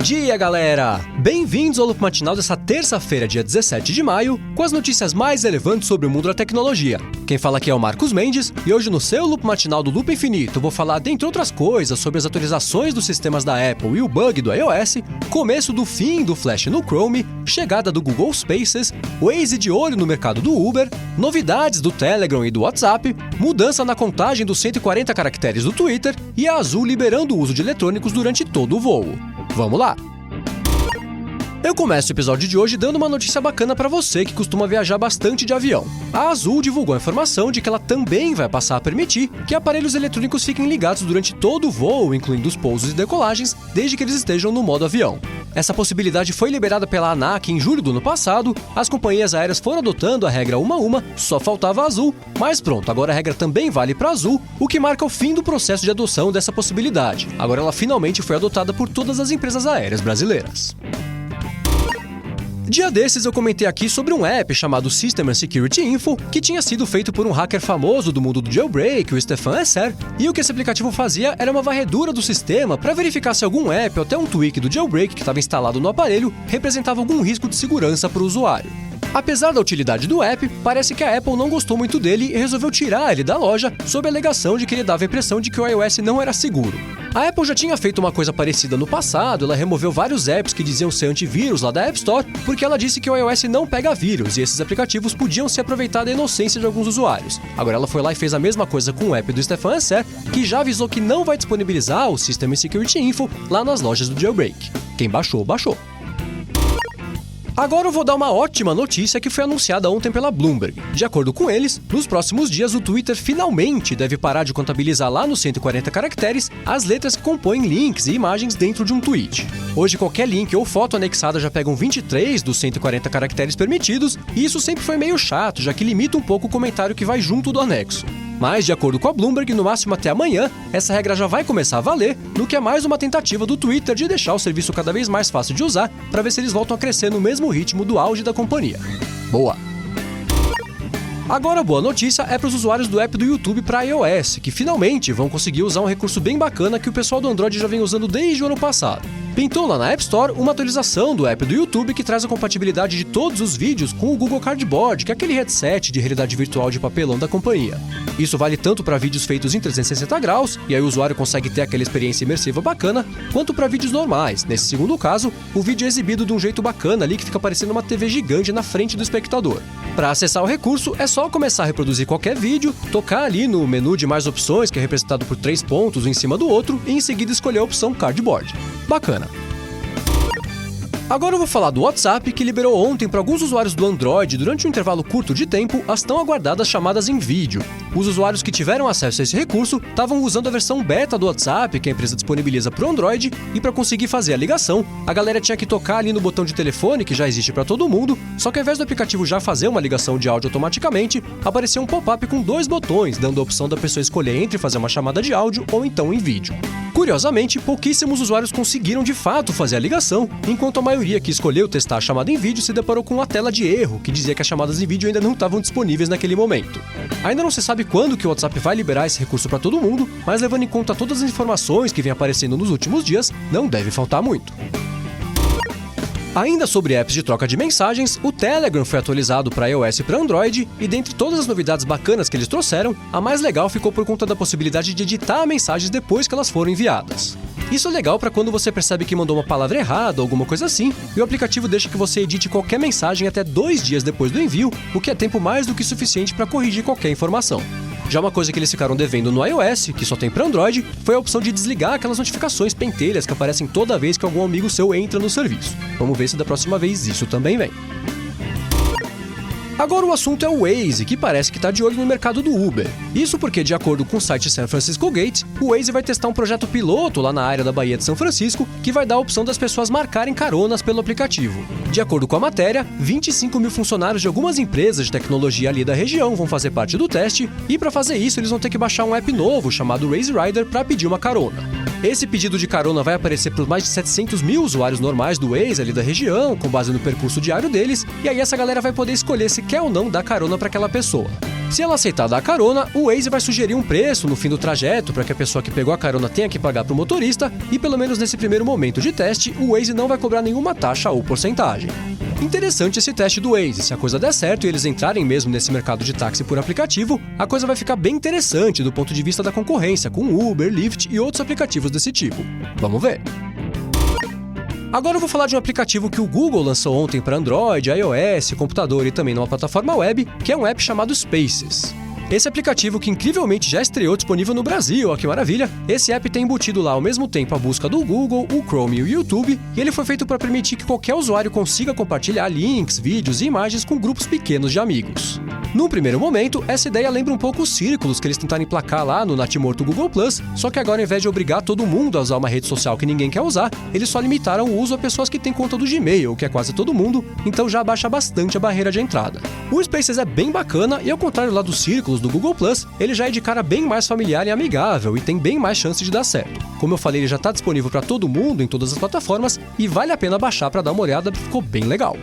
dia, galera! Bem-vindos ao Loop Matinal dessa terça-feira, dia 17 de maio, com as notícias mais relevantes sobre o mundo da tecnologia. Quem fala aqui é o Marcos Mendes, e hoje no seu Loop Matinal do Loop Infinito vou falar, dentre outras coisas, sobre as atualizações dos sistemas da Apple e o bug do iOS, começo do fim do Flash no Chrome, chegada do Google Spaces, Waze de olho no mercado do Uber, novidades do Telegram e do WhatsApp, mudança na contagem dos 140 caracteres do Twitter e a Azul liberando o uso de eletrônicos durante todo o voo. Vamos lá! Eu começo o episódio de hoje dando uma notícia bacana para você que costuma viajar bastante de avião. A Azul divulgou a informação de que ela também vai passar a permitir que aparelhos eletrônicos fiquem ligados durante todo o voo, incluindo os pousos e decolagens, desde que eles estejam no modo avião. Essa possibilidade foi liberada pela ANAC em julho do ano passado, as companhias aéreas foram adotando a regra uma a uma, só faltava a Azul, mas pronto, agora a regra também vale para a Azul, o que marca o fim do processo de adoção dessa possibilidade. Agora ela finalmente foi adotada por todas as empresas aéreas brasileiras. Dia desses eu comentei aqui sobre um app chamado System and Security Info, que tinha sido feito por um hacker famoso do mundo do jailbreak, o Stefan Esser, e o que esse aplicativo fazia era uma varredura do sistema para verificar se algum app ou até um tweak do jailbreak que estava instalado no aparelho representava algum risco de segurança para o usuário. Apesar da utilidade do app, parece que a Apple não gostou muito dele e resolveu tirar ele da loja sob a alegação de que ele dava a impressão de que o iOS não era seguro. A Apple já tinha feito uma coisa parecida no passado, ela removeu vários apps que diziam ser antivírus lá da App Store, porque ela disse que o iOS não pega vírus e esses aplicativos podiam se aproveitar da inocência de alguns usuários. Agora ela foi lá e fez a mesma coisa com o app do Stefan Esser, que já avisou que não vai disponibilizar o System Security Info lá nas lojas do jailbreak. Quem baixou, baixou. Agora eu vou dar uma ótima notícia que foi anunciada ontem pela Bloomberg. De acordo com eles, nos próximos dias o Twitter finalmente deve parar de contabilizar lá nos 140 caracteres as letras que compõem links e imagens dentro de um tweet. Hoje qualquer link ou foto anexada já pegam 23 dos 140 caracteres permitidos, e isso sempre foi meio chato, já que limita um pouco o comentário que vai junto do anexo. Mas, de acordo com a Bloomberg, no máximo até amanhã, essa regra já vai começar a valer, no que é mais uma tentativa do Twitter de deixar o serviço cada vez mais fácil de usar, para ver se eles voltam a crescer no mesmo ritmo do auge da companhia. Boa! Agora a boa notícia é para os usuários do app do YouTube para iOS, que finalmente vão conseguir usar um recurso bem bacana que o pessoal do Android já vem usando desde o ano passado. Pintou lá na App Store uma atualização do app do YouTube que traz a compatibilidade de todos os vídeos com o Google Cardboard, que é aquele headset de realidade virtual de papelão da companhia. Isso vale tanto para vídeos feitos em 360 graus, e aí o usuário consegue ter aquela experiência imersiva bacana, quanto para vídeos normais. Nesse segundo caso, o vídeo é exibido de um jeito bacana ali que fica parecendo uma TV gigante na frente do espectador. Para acessar o recurso, é só começar a reproduzir qualquer vídeo, tocar ali no menu de mais opções, que é representado por 3 pontos um em cima do outro, e em seguida escolher a opção Cardboard. Bacana! Agora eu vou falar do WhatsApp, que liberou ontem para alguns usuários do Android, durante um intervalo curto de tempo, as tão aguardadas chamadas em vídeo. Os usuários que tiveram acesso a esse recurso estavam usando a versão beta do WhatsApp, que a empresa disponibiliza para o Android, e para conseguir fazer a ligação, a galera tinha que tocar ali no botão de telefone, que já existe para todo mundo, só que ao invés do aplicativo já fazer uma ligação de áudio automaticamente, apareceu um pop-up com 2 botões, dando a opção da pessoa escolher entre fazer uma chamada de áudio ou então em vídeo. Curiosamente, pouquíssimos usuários conseguiram de fato fazer a ligação, enquanto a maioria que escolheu testar a chamada em vídeo se deparou com uma tela de erro, que dizia que as chamadas em vídeo ainda não estavam disponíveis naquele momento. Ainda não se sabe quando que o WhatsApp vai liberar esse recurso para todo mundo, mas levando em conta todas as informações que vêm aparecendo nos últimos dias, não deve faltar muito. Ainda sobre apps de troca de mensagens, o Telegram foi atualizado para iOS e para Android, e dentre todas as novidades bacanas que eles trouxeram, a mais legal ficou por conta da possibilidade de editar mensagens depois que elas foram enviadas. Isso é legal para quando você percebe que mandou uma palavra errada ou alguma coisa assim, e o aplicativo deixa que você edite qualquer mensagem até 2 dias depois do envio, o que é tempo mais do que suficiente para corrigir qualquer informação. Já uma coisa que eles ficaram devendo no iOS, que só tem para Android, foi a opção de desligar aquelas notificações pentelhas que aparecem toda vez que algum amigo seu entra no serviço. Vamos ver se da próxima vez isso também vem. Agora o assunto é o Waze, que parece que está de olho no mercado do Uber. Isso porque, de acordo com o site San Francisco Gate, o Waze vai testar um projeto piloto lá na área da Baía de São Francisco, que vai dar a opção das pessoas marcarem caronas pelo aplicativo. De acordo com a matéria, 25 mil funcionários de algumas empresas de tecnologia ali da região vão fazer parte do teste, e para fazer isso eles vão ter que baixar um app novo chamado Waze Rider para pedir uma carona. Esse pedido de carona vai aparecer para os mais de 700 mil usuários normais do Waze ali da região, com base no percurso diário deles, e aí essa galera vai poder escolher se quer ou não dar carona para aquela pessoa. Se ela aceitar dar carona, o Waze vai sugerir um preço no fim do trajeto para que a pessoa que pegou a carona tenha que pagar para o motorista e, pelo menos nesse primeiro momento de teste, o Waze não vai cobrar nenhuma taxa ou porcentagem. Interessante esse teste do Waze. Se a coisa der certo e eles entrarem mesmo nesse mercado de táxi por aplicativo, a coisa vai ficar bem interessante do ponto de vista da concorrência com Uber, Lyft e outros aplicativos desse tipo. Vamos ver. Agora eu vou falar de um aplicativo que o Google lançou ontem para Android, iOS, computador e também numa plataforma web, que é um app chamado Spaces. Esse aplicativo que incrivelmente já estreou disponível no Brasil, ó que maravilha! Esse app tem embutido lá ao mesmo tempo a busca do Google, o Chrome e o YouTube, e ele foi feito para permitir que qualquer usuário consiga compartilhar links, vídeos e imagens com grupos pequenos de amigos. Num primeiro momento, essa ideia lembra um pouco os círculos que eles tentaram emplacar lá no natimorto Google+, só que agora ao invés de obrigar todo mundo a usar uma rede social que ninguém quer usar, eles só limitaram o uso a pessoas que têm conta do Gmail, que é quase todo mundo, então já abaixa bastante a barreira de entrada. O Spaces é bem bacana e ao contrário lá dos círculos do Google+, ele já é de cara bem mais familiar e amigável e tem bem mais chance de dar certo. Como eu falei, ele já está disponível para todo mundo em todas as plataformas e vale a pena baixar para dar uma olhada, ficou bem legal.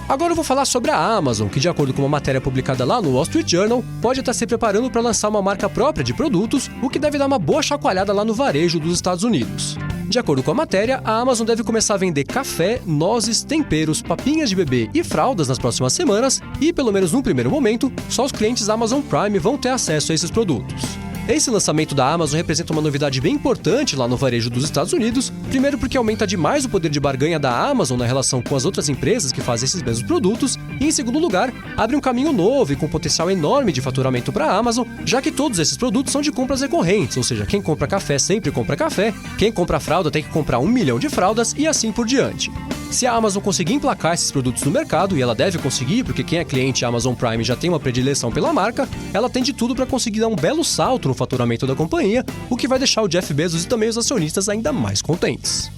Agora eu vou falar sobre a Amazon, que de acordo com uma matéria publicada lá no Wall Street Journal, pode estar se preparando para lançar uma marca própria de produtos, o que deve dar uma boa chacoalhada lá no varejo dos Estados Unidos. De acordo com a matéria, a Amazon deve começar a vender café, nozes, temperos, papinhas de bebê e fraldas nas próximas semanas e, pelo menos num primeiro momento, só os clientes Amazon Prime vão ter acesso a esses produtos. Esse lançamento da Amazon representa uma novidade bem importante lá no varejo dos Estados Unidos, primeiro porque aumenta demais o poder de barganha da Amazon na relação com as outras empresas que fazem esses mesmos produtos, e em segundo lugar, abre um caminho novo e com potencial enorme de faturamento para a Amazon, já que todos esses produtos são de compras recorrentes, ou seja, quem compra café sempre compra café, quem compra fralda tem que comprar 1 milhão de fraldas e assim por diante. Se a Amazon conseguir emplacar esses produtos no mercado, e ela deve conseguir, porque quem é cliente Amazon Prime já tem uma predileção pela marca, ela tem de tudo para conseguir dar um belo salto no faturamento da companhia, o que vai deixar o Jeff Bezos e também os acionistas ainda mais contentes.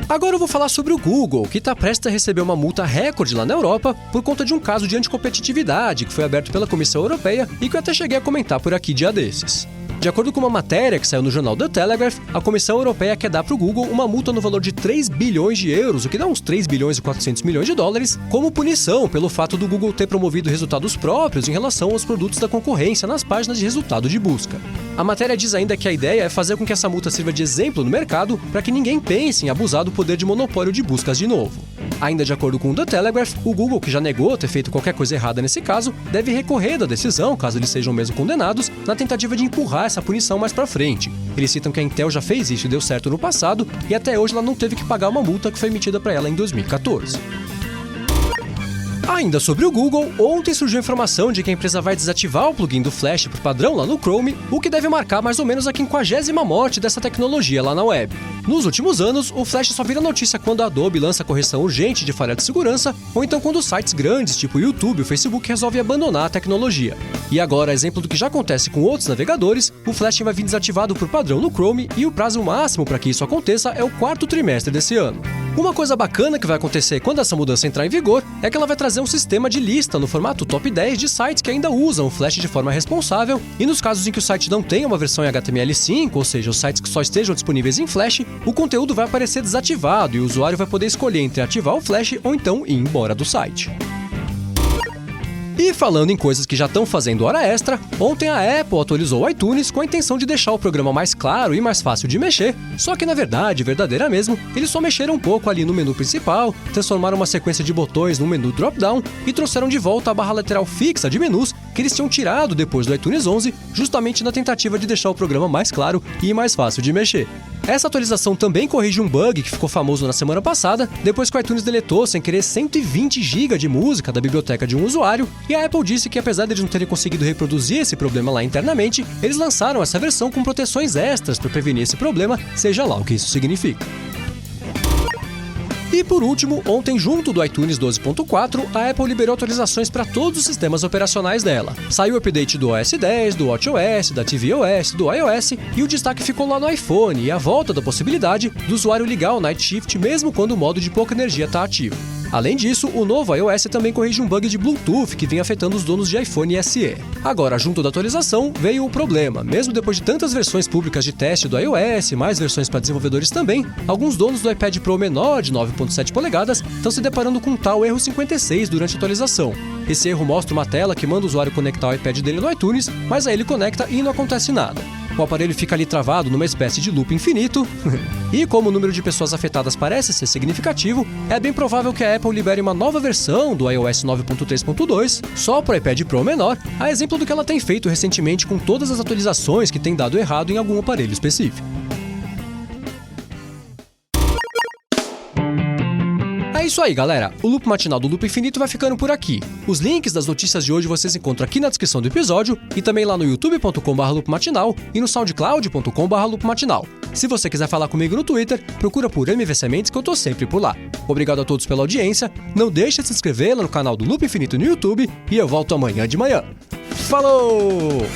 Agora eu vou falar sobre o Google, que está prestes a receber uma multa recorde lá na Europa por conta de um caso de anticompetitividade que foi aberto pela Comissão Europeia e que eu até cheguei a comentar por aqui dia desses. De acordo com uma matéria que saiu no jornal The Telegraph, a Comissão Europeia quer dar para o Google uma multa no valor de 3 bilhões de euros, o que dá uns 3 bilhões e 400 milhões de dólares, como punição pelo fato do Google ter promovido resultados próprios em relação aos produtos da concorrência nas páginas de resultado de busca. A matéria diz ainda que a ideia é fazer com que essa multa sirva de exemplo no mercado para que ninguém pense em abusar do poder de monopólio de buscas de novo. Ainda de acordo com o The Telegraph, o Google, que já negou ter feito qualquer coisa errada nesse caso, deve recorrer da decisão, caso eles sejam mesmo condenados, na tentativa de empurrar essa punição mais pra frente. Eles citam que a Intel já fez isso e deu certo no passado, e até hoje ela não teve que pagar uma multa que foi emitida para ela em 2014. Ainda sobre o Google, ontem surgiu a informação de que a empresa vai desativar o plugin do Flash por padrão lá no Chrome, o que deve marcar mais ou menos a 50ª morte dessa tecnologia lá na web. Nos últimos anos, o Flash só vira notícia quando a Adobe lança correção urgente de falha de segurança, ou então quando sites grandes, tipo o YouTube ou Facebook, resolvem abandonar a tecnologia. E agora, exemplo do que já acontece com outros navegadores, o Flash vai vir desativado por padrão no Chrome e o prazo máximo para que isso aconteça é o 4º trimestre desse ano. Uma coisa bacana que vai acontecer quando essa mudança entrar em vigor é que ela vai trazer um sistema de lista no formato top 10 de sites que ainda usam o Flash de forma responsável, e nos casos em que o site não tenha uma versão em HTML5, ou seja, os sites que só estejam disponíveis em Flash, o conteúdo vai aparecer desativado e o usuário vai poder escolher entre ativar o Flash ou então ir embora do site. E falando em coisas que já estão fazendo hora extra, ontem a Apple atualizou o iTunes com a intenção de deixar o programa mais claro e mais fácil de mexer, só que na verdade, verdadeira mesmo, eles só mexeram um pouco ali no menu principal, transformaram uma sequência de botões num menu drop-down e trouxeram de volta a barra lateral fixa de menus que eles tinham tirado depois do iTunes 11, justamente na tentativa de deixar o programa mais claro e mais fácil de mexer. Essa atualização também corrige um bug que ficou famoso na semana passada, depois que o iTunes deletou sem querer 120 GB de música da biblioteca de um usuário, e a Apple disse que apesar de eles não terem conseguido reproduzir esse problema lá internamente, eles lançaram essa versão com proteções extras para prevenir esse problema, seja lá o que isso significa. E por último, ontem junto do iTunes 12.4, a Apple liberou atualizações para todos os sistemas operacionais dela. Saiu o update do OS X, do WatchOS, da tvOS, do iOS, e o destaque ficou lá no iPhone e a volta da possibilidade do usuário ligar o Night Shift mesmo quando o modo de pouca energia está ativo. Além disso, o novo iOS também corrige um bug de Bluetooth que vinha afetando os donos de iPhone SE. Agora, junto da atualização, veio o problema. Mesmo depois de tantas versões públicas de teste do iOS, mais versões para desenvolvedores também, alguns donos do iPad Pro menor de 9.7 polegadas estão se deparando com um tal erro 56 durante a atualização. Esse erro mostra uma tela que manda o usuário conectar o iPad dele no iTunes, mas aí ele conecta e não acontece nada. O aparelho fica ali travado numa espécie de loop infinito. E como o número de pessoas afetadas parece ser significativo, é bem provável que a Apple libere uma nova versão do iOS 9.3.2 só para o iPad Pro menor, a exemplo do que ela tem feito recentemente com todas as atualizações que têm dado errado em algum aparelho específico. É isso aí, galera. O Loop Matinal do Loop Infinito vai ficando por aqui. Os links das notícias de hoje vocês encontram aqui na descrição do episódio e também lá no youtube.com/loopmatinal e no soundcloud.com/loopmatinal. Se você quiser falar comigo no Twitter, procura por MV Sementes que eu tô sempre por lá. Obrigado a todos pela audiência, não deixe de se inscrever lá no canal do Loop Infinito no YouTube e eu volto amanhã de manhã. Falou!